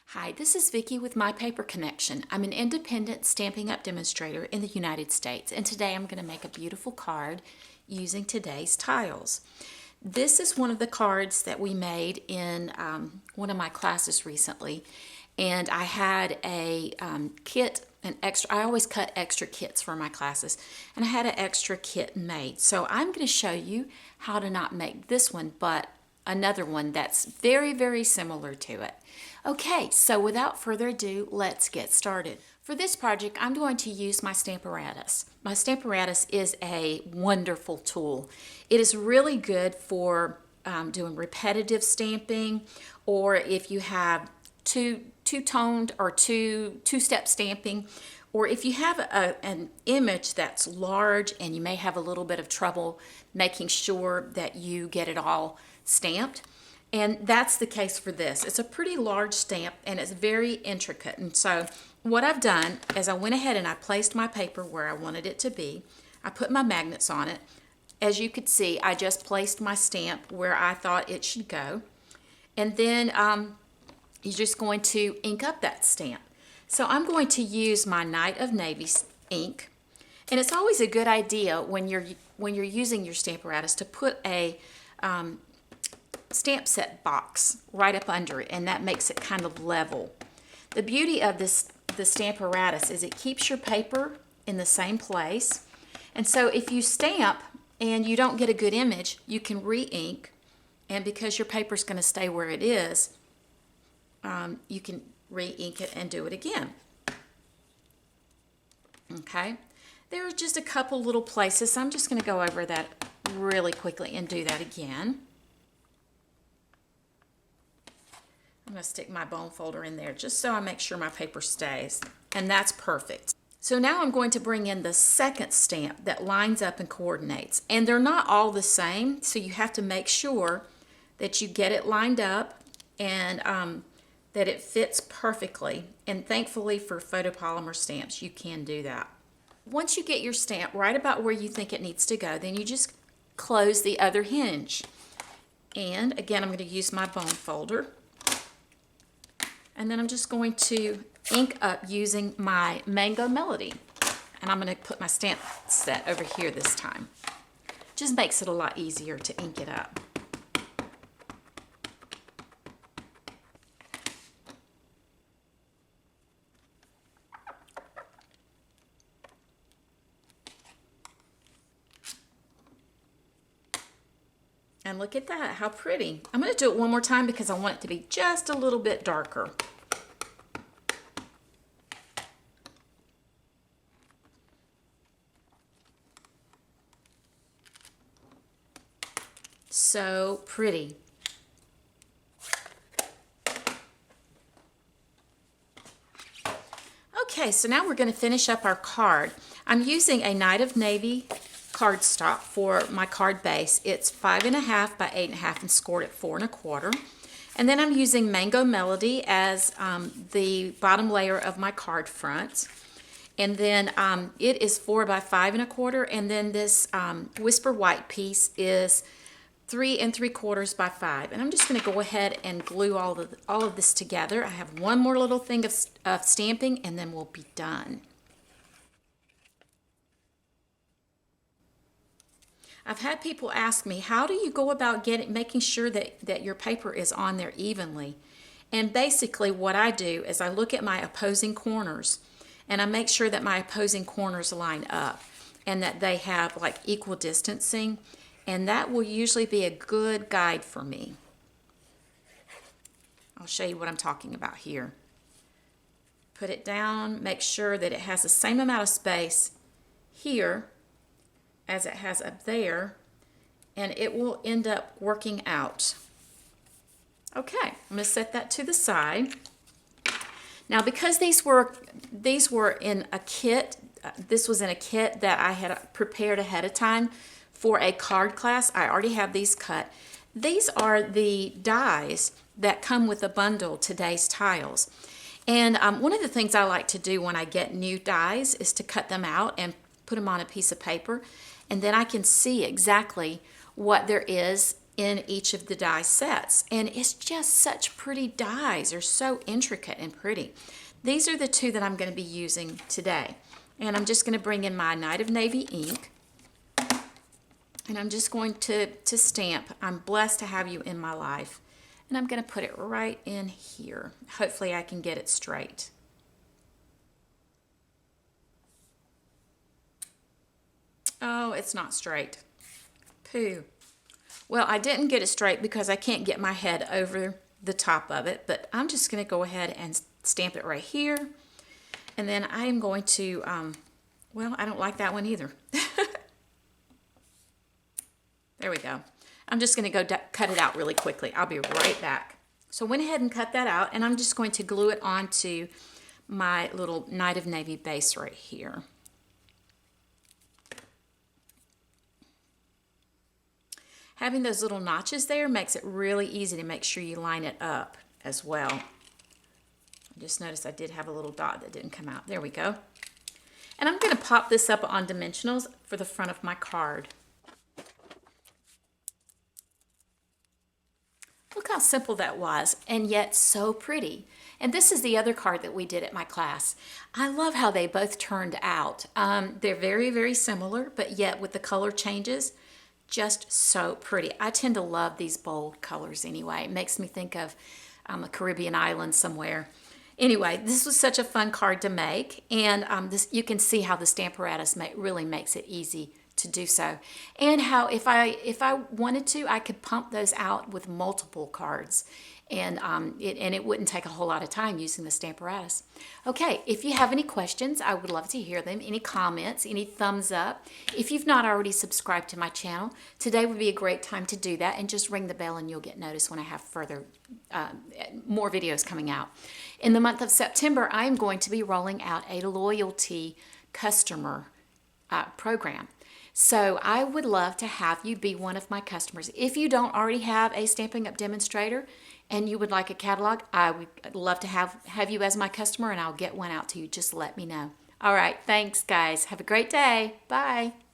Hi, this is Vicki with My Paper Connection. I'm an independent Stampin' Up! Demonstrator in the United States, and today I'm going to make a beautiful card using today's tiles. This is one of the cards that we made in one of my classes recently, and I had a kit, I always cut extra kits for my classes, and I had an extra kit made. So I'm going to show you how to not make this one, but another one that's very, very similar to it. Okay, so without further ado, let's get started. For this project, I'm going to use my Stamparatus. My Stamparatus is a wonderful tool. It is really good for doing repetitive stamping, or if you have two-toned or two-step stamping, or if you have an image that's large and you may have a little bit of trouble making sure that you get it all stamped. And that's the case for this. It's a pretty large stamp and it's very intricate. And so what I've done is I went ahead and I placed my paper where I wanted it to be. I put my magnets on it. As you could see, I just placed my stamp where I thought it should go. And then you're just going to ink up that stamp. So I'm going to use my Night of Navy ink. And it's always a good idea when you're using your Stamparatus to put a stamp set box right up under it, and that makes it kind of level. The beauty of the Stamparatus is it keeps your paper in the same place, and so if you stamp and you don't get a good image, you can re-ink, and because your paper is going to stay where it is, you can re-ink it and do it again. Okay, there are just a couple little places, so I'm just going to go over that really quickly and do that again. I'm going to stick my bone folder in there just so I make sure my paper stays, and that's perfect. So now I'm going to bring in the second stamp that lines up and coordinates, and they're not all the same, so you have to make sure that you get it lined up and that it fits perfectly, and thankfully for photopolymer stamps you can do that. Once you get your stamp right about where you think it needs to go, then you just close the other hinge. And again, I'm going to use my bone folder. And then I'm just going to ink up using my Mango Melody. And I'm going to put my stamp set over here this time. Just makes it a lot easier to ink it up. And look at that, how pretty. I'm going to do it one more time because I want it to be just a little bit darker. So pretty. Okay, so now we're going to finish up our card. I'm using a Night of Navy cardstock for my card base. It's 5.5 by 8.5 and scored at 4 1/4. And then I'm using Mango Melody as the bottom layer of my card front. And then it is 4 by 5 1/4, and then this Whisper White piece is 3 3/4 by 5. And I'm just going to go ahead and glue all of this together. I have one more little thing of stamping, and then we'll be done. I've had people ask me, how do you go about making sure that your paper is on there evenly? And basically what I do is I look at my opposing corners and I make sure that my opposing corners line up and that they have like equal distancing, and that will usually be a good guide for me. I'll show you what I'm talking about here. Put it down, make sure that it has the same amount of space here as it has up there, and it will end up working out. Okay, I'm going to set that to the side. Now, because these were in a kit, this was in a kit that I had prepared ahead of time for a card class. I already have these cut. These are the dies that come with a bundle, today's tiles. And one of the things I like to do when I get new dies is to cut them out and put them on a piece of paper, and then I can see exactly what there is in each of the die sets. And it's just such pretty dies. They're so intricate and pretty. These are the two that I'm going to be using today. And I'm just going to bring in my Night of Navy ink. And I'm just going to stamp. I'm blessed to have you in my life. And I'm going to put it right in here. Hopefully I can get it straight. Oh, it's not straight. Pooh. Well, I didn't get it straight because I can't get my head over the top of it, but I'm just going to go ahead and stamp it right here. And then I am going to, well, I don't like that one either. There we go. I'm just going to go cut it out really quickly. I'll be right back. So I went ahead and cut that out, and I'm just going to glue it onto my little Night of Navy base right here. Having those little notches there makes it really easy to make sure you line it up as well. I just noticed I did have a little dot that didn't come out. There we go. And I'm going to pop this up on dimensionals for the front of my card. Look how simple that was, and yet so pretty. And this is the other card that we did at my class. I love how they both turned out. They're very, very similar, but yet with the color changes, just so pretty. I tend to love these bold colors anyway. It makes me think of a Caribbean island somewhere. Anyway, this was such a fun card to make, and you can see how the Stamparatus really makes it easy to do so, and how if I wanted to, I could pump those out with multiple cards, and it wouldn't take a whole lot of time using the Stamparatus. Okay, if you have any questions, I would love to hear them. Any comments, any thumbs up. If you've not already subscribed to my channel, today would be a great time to do that, and just ring the bell and you'll get notice when I have more videos coming out. In the month of September, I am going to be rolling out a loyalty customer program. So I would love to have you be one of my customers. If you don't already have a Stampin' Up! Demonstrator and you would like a catalog, I would love to have you as my customer, and I'll get one out to you. Just let me know. All right, thanks guys. Have a great day. Bye.